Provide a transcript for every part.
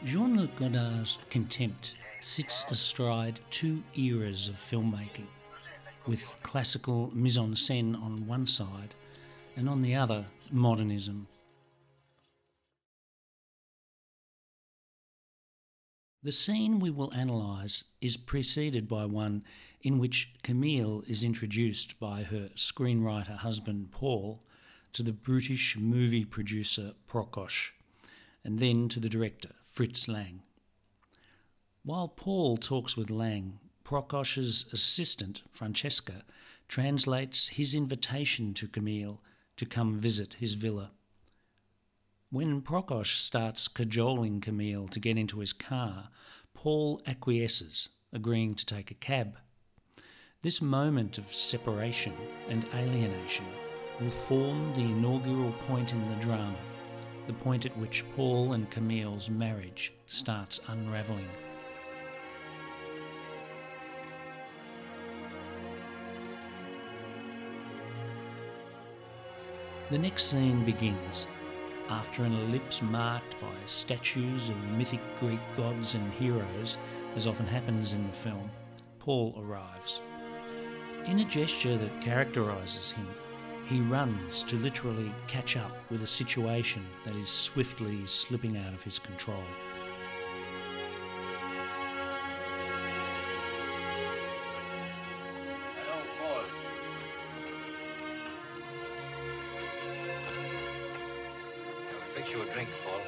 Jean-Luc Godard's Contempt sits astride two eras of filmmaking, with classical mise en scène on one side and on the other, modernism. The scene we will analyse is preceded by one in which Camille is introduced by her screenwriter husband Paul to the brutish movie producer Prokos, and then to the director Fritz Lang. While Paul talks with Lang, Prokos's assistant Francesca translates his invitation to Camille to come visit his villa. When Prokos starts cajoling Camille to get into his car, Paul acquiesces, agreeing to take a cab. This moment of separation and alienation will form the inaugural point in the drama, the point at which Paul and Camille's marriage starts unravelling. The next scene begins after an ellipse marked by statues of mythic Greek gods and heroes, as often happens in the film. Paul arrives. In a gesture that characterises him, he runs to literally catch up with a situation that is swiftly slipping out of his control. Hello, Paul. I'll fix you a drink, Paul.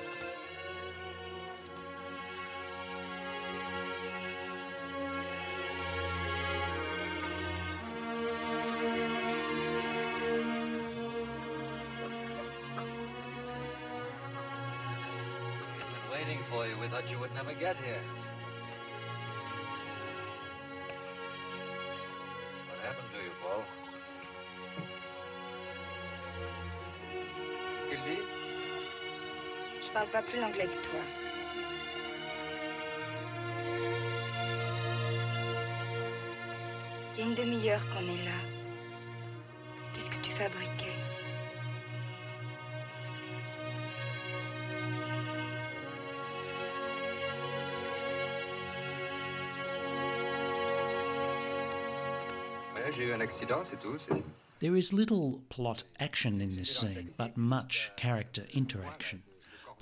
Waiting for you. We thought you would never get here. What happened to you, Paul? Qu'est-ce qu'il dit? Je parle pas plus l'anglais que toi. Il y a une demi-heure qu'on est là. Qu'est-ce que tu fabriquais? Ouais, j'ai eu un accident, c'est tout. There is little plot action in this scene, but much character interaction.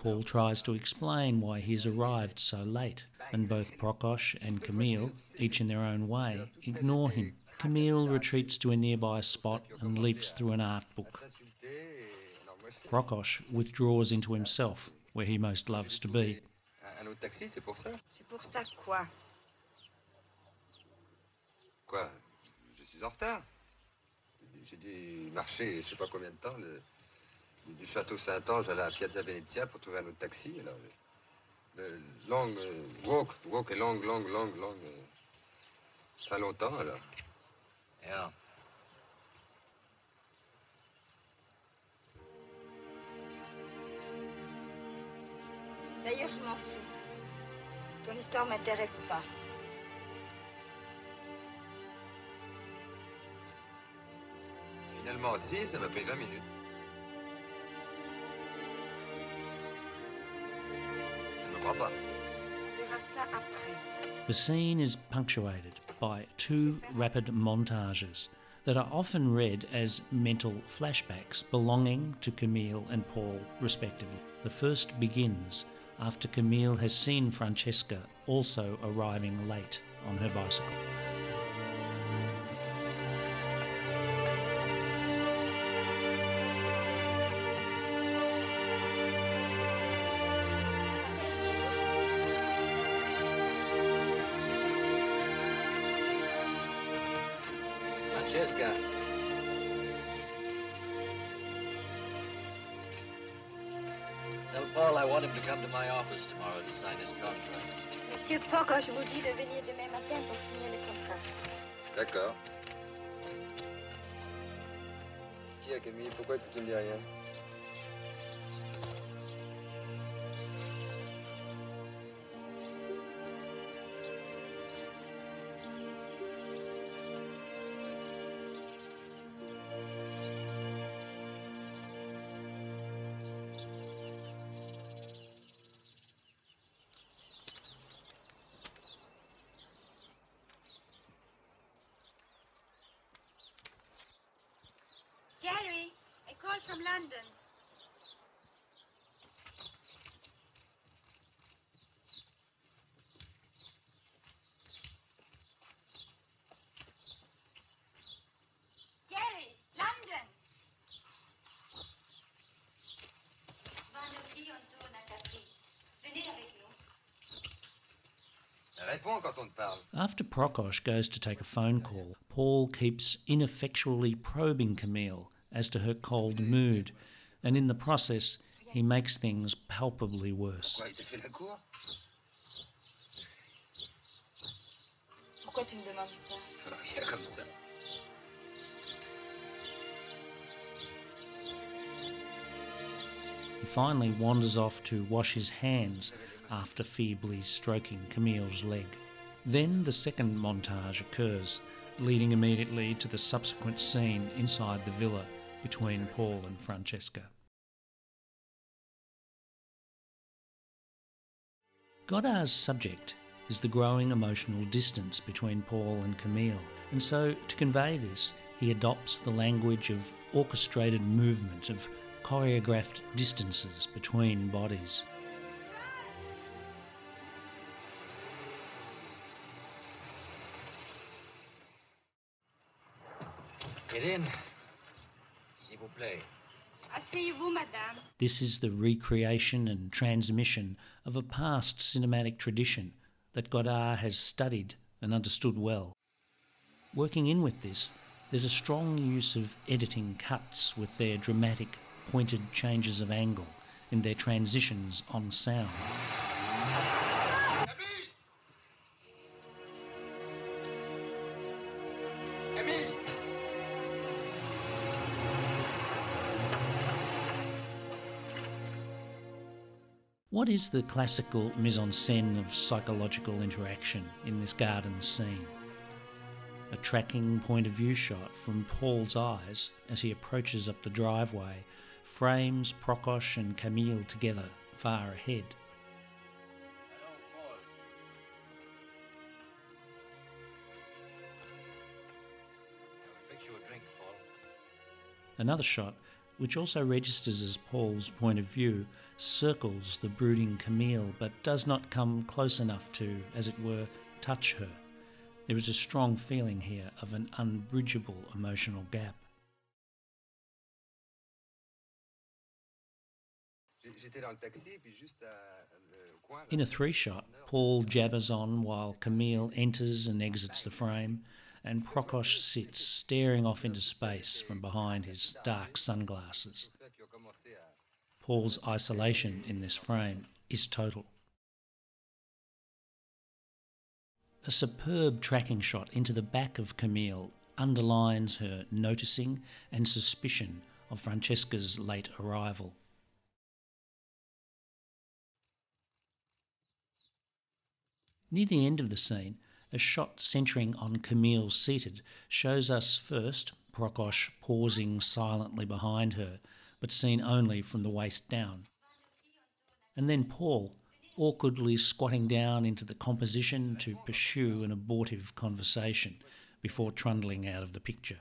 Paul tries to explain why he's arrived so late, and both Prokos and Camille, each in their own way, ignore him. Camille retreats to a nearby spot and leafs through an art book. Prokos withdraws into himself, where he most loves to be. Un autre taxi, c'est pour ça? C'est pour ça quoi? Quoi? Je suis en retard. J'ai dû marcher, je sais pas combien de temps, du château Saint-Ange à la Piazza Venezia pour trouver un autre taxi. Alors, le long walk et long. Pas longtemps, alors. Yeah. D'ailleurs, je m'en fous. Ton histoire m'intéresse pas. Finalement, si, ça m'a pris 20 minutes. Tu me crois pas? On verra ça après. The scene is punctuated by two rapid montages that are often read as mental flashbacks belonging to Camille and Paul, respectively. The first begins after Camille has seen Francesca also arriving late on her bicycle. Francesca. Tell Paul I want him to come to my office tomorrow to sign his contract. Monsieur Prokos, je vous dis de venir demain matin pour signer le contrat. D'accord. Qu'est-ce qu'il y a, Camille? Pourquoi est-ce que tu ne dis rien? from London. Jerry, London. Vendredi, on tourne à Capri. Venez avec nous. Réponds quand on te parle. After Prokos goes to take a phone call, Paul keeps ineffectually probing Camille as to her cold mood, and in the process, he makes things palpably worse. Quoi, il t'a fait la cour? Pourquoi tu me demandes ça? Rien comme ça. He finally wanders off to wash his hands after feebly stroking Camille's leg. Then the second montage occurs, leading immediately to the subsequent scene inside the villa between Paul and Francesca. Godard's subject is the growing emotional distance between Paul and Camille, and so to convey this, he adopts the language of orchestrated movement, of choreographed distances between bodies. Get in, s'il vous plaît. Asseyez-vous, madame. This is the recreation and transmission of a past cinematic tradition that Godard has studied and understood well. Working in with this, there's a strong use of editing cuts with their dramatic, pointed changes of angle in their transitions on sound. What is the classical mise-en-scène of psychological interaction in this garden scene? A tracking point of view shot from Paul's eyes as he approaches up the driveway frames Prokos and Camille together far ahead. Fix you a drink, Paul. Another shot, which also registers as Paul's point of view, circles the brooding Camille but does not come close enough to, as it were, touch her. There is a strong feeling here of an unbridgeable emotional gap. In a three-shot, Paul jabbers on while Camille enters and exits the frame, and Prokos sits staring off into space from behind his dark sunglasses. Paul's isolation in this frame is total. A superb tracking shot into the back of Camille underlines her noticing and suspicion of Francesca's late arrival. Near the end of the scene, a shot centering on Camille seated shows us first Prokos pausing silently behind her, but seen only from the waist down. And then Paul awkwardly squatting down into the composition to pursue an abortive conversation before trundling out of the picture.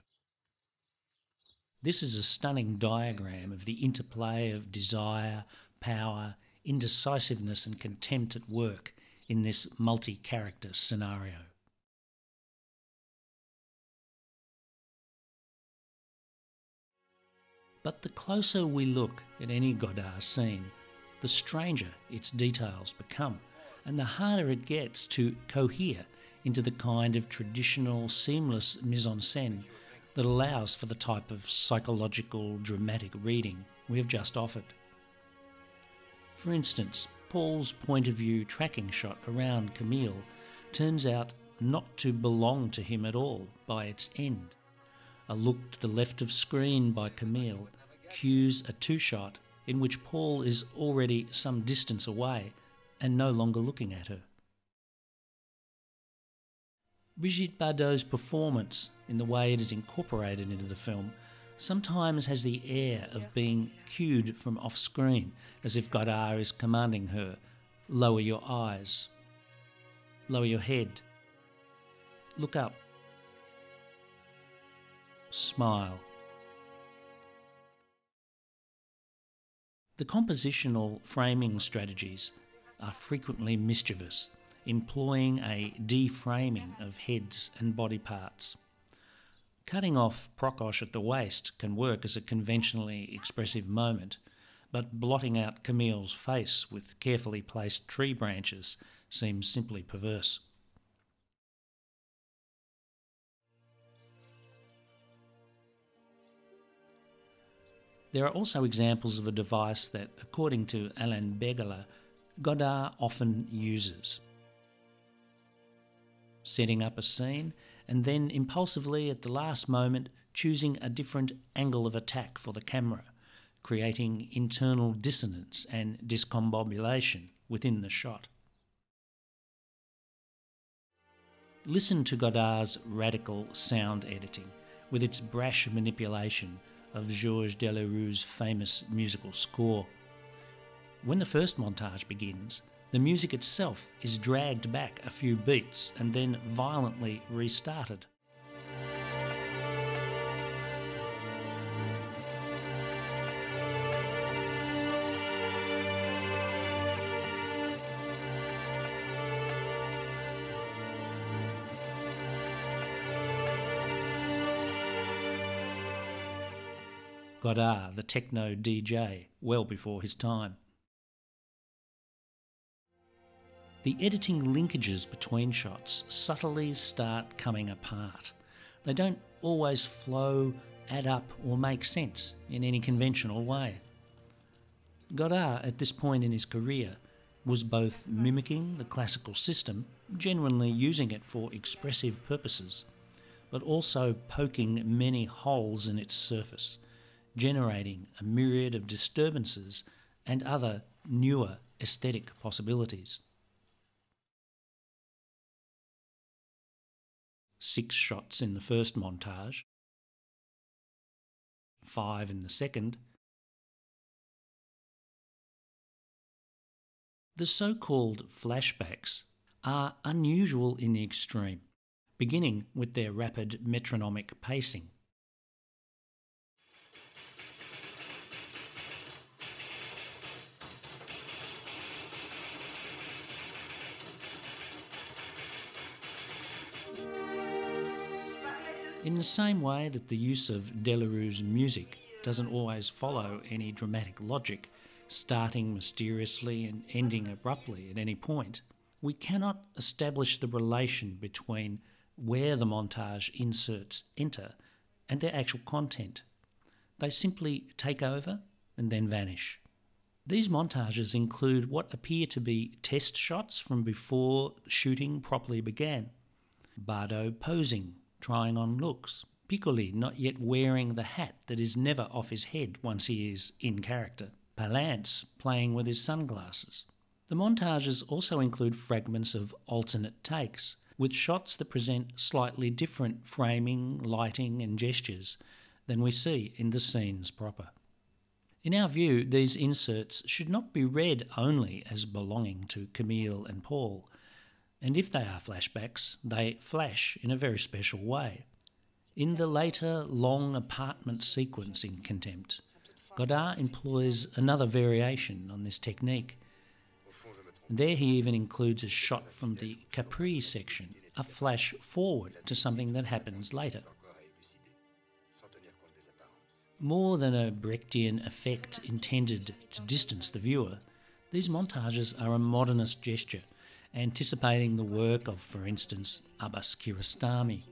This is a stunning diagram of the interplay of desire, power, indecisiveness and contempt at work in this multi-character scenario. But the closer we look at any Godard scene, the stranger its details become, and the harder it gets to cohere into the kind of traditional, seamless mise-en-scène that allows for the type of psychological, dramatic reading we have just offered. For instance, Paul's point of view tracking shot around Camille turns out not to belong to him at all by its end. A look to the left of screen by Camille cues a two-shot in which Paul is already some distance away and no longer looking at her. Brigitte Bardot's performance, in the way it is incorporated into the film, sometimes has the air of being cued from off-screen, as if Godard is commanding her, lower your eyes, lower your head, look up, smile. The compositional framing strategies are frequently mischievous, employing a deframing of heads and body parts. Cutting off Prokos at the waist can work as a conventionally expressive moment, but blotting out Camille's face with carefully placed tree branches seems simply perverse. There are also examples of a device that, according to Alain Bergler, Godard often uses. Setting up a scene and then impulsively at the last moment choosing a different angle of attack for the camera, creating internal dissonance and discombobulation within the shot. Listen to Godard's radical sound editing with its brash manipulation of Georges Delerrue's famous musical score. When the first montage begins, the music itself is dragged back a few beats and then violently restarted. Godard, the techno DJ, well before his time. The editing linkages between shots subtly start coming apart. They don't always flow, add up, or make sense in any conventional way. Godard, at this point in his career, was both mimicking the classical system, genuinely using it for expressive purposes, but also poking many holes in its surface, generating a myriad of disturbances and other newer aesthetic possibilities. 6 shots in the first montage, 5 in the second. The so-called flashbacks are unusual in the extreme, beginning with their rapid metronomic pacing. In the same way that the use of Delerrue's music doesn't always follow any dramatic logic, starting mysteriously and ending abruptly at any point, we cannot establish the relation between where the montage inserts enter and their actual content. They simply take over and then vanish. These montages include what appear to be test shots from before shooting properly began. Bardot posing, trying on looks. Piccoli not yet wearing the hat that is never off his head once he is in character. Palance playing with his sunglasses. The montages also include fragments of alternate takes, with shots that present slightly different framing, lighting and gestures than we see in the scenes proper. In our view, these inserts should not be read only as belonging to Camille and Paul, and if they are flashbacks, they flash in a very special way. In the later long apartment sequence in Contempt, Godard employs another variation on this technique. There he even includes a shot from the Capri section, a flash forward to something that happens later. More than a Brechtian effect intended to distance the viewer, these montages are a modernist gesture, anticipating the work of, for instance, Abbas Kiarostami.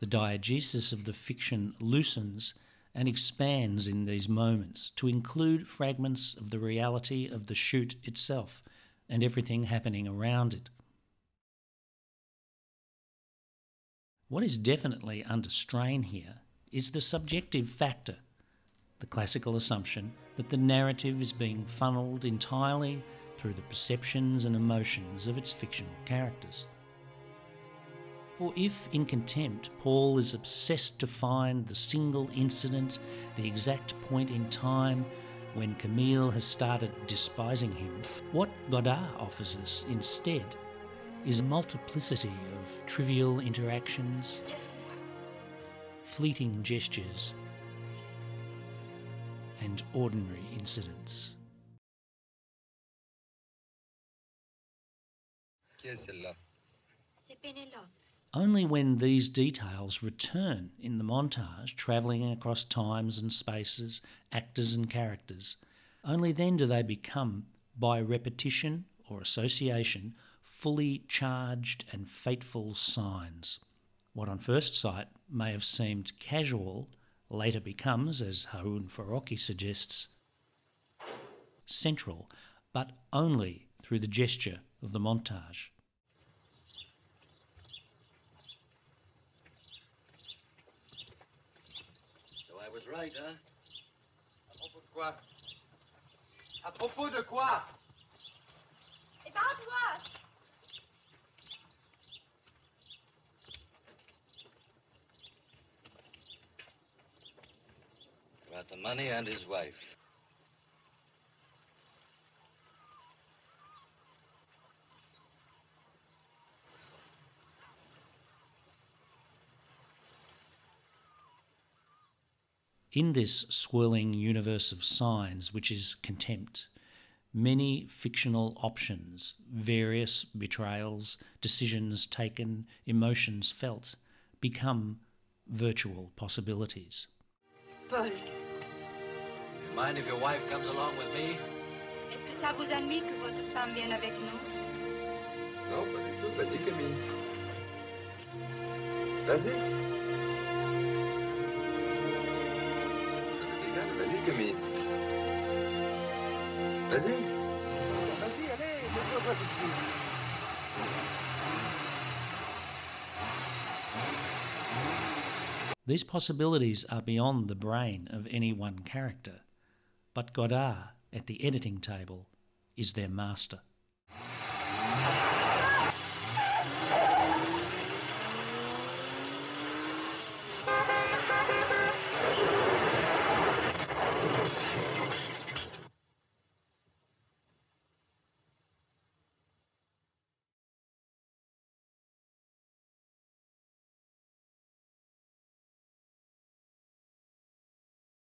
The diegesis of the fiction loosens and expands in these moments to include fragments of the reality of the shoot itself and everything happening around it. What is definitely under strain here is the subjective factor, the classical assumption that the narrative is being funneled entirely through the perceptions and emotions of its fictional characters. For if, in Contempt, Paul is obsessed to find the single incident, the exact point in time when Camille has started despising him, what Godard offers us instead is a multiplicity of trivial interactions, fleeting gestures, and ordinary incidents. Qui est celle-là? C'est Pénélope. Only when these details return in the montage, travelling across times and spaces, actors and characters, only then do they become, by repetition or association, fully charged and fateful signs. What on first sight may have seemed casual later becomes, as Harun Farocki suggests, central, but only through the gesture of the montage. So I was right, huh? À propos de quoi? À propos de quoi? About what? About the money and his wife. In this swirling universe of signs, which is Contempt, many fictional options, various betrayals, decisions taken, emotions felt, become virtual possibilities. Paul, You mind if your wife comes along with me? est-ce que ça vous ennuie que votre femme vienne avec nous? Non, pas du tout. Vas-y, Camille. Vas-y. Ça m'est égal. Vas-y, Camille. Vas-y. Vas-y, allez, laisse-moi tout de suite. These possibilities are beyond the brain of any one character, but Godard, at the editing table, is their master.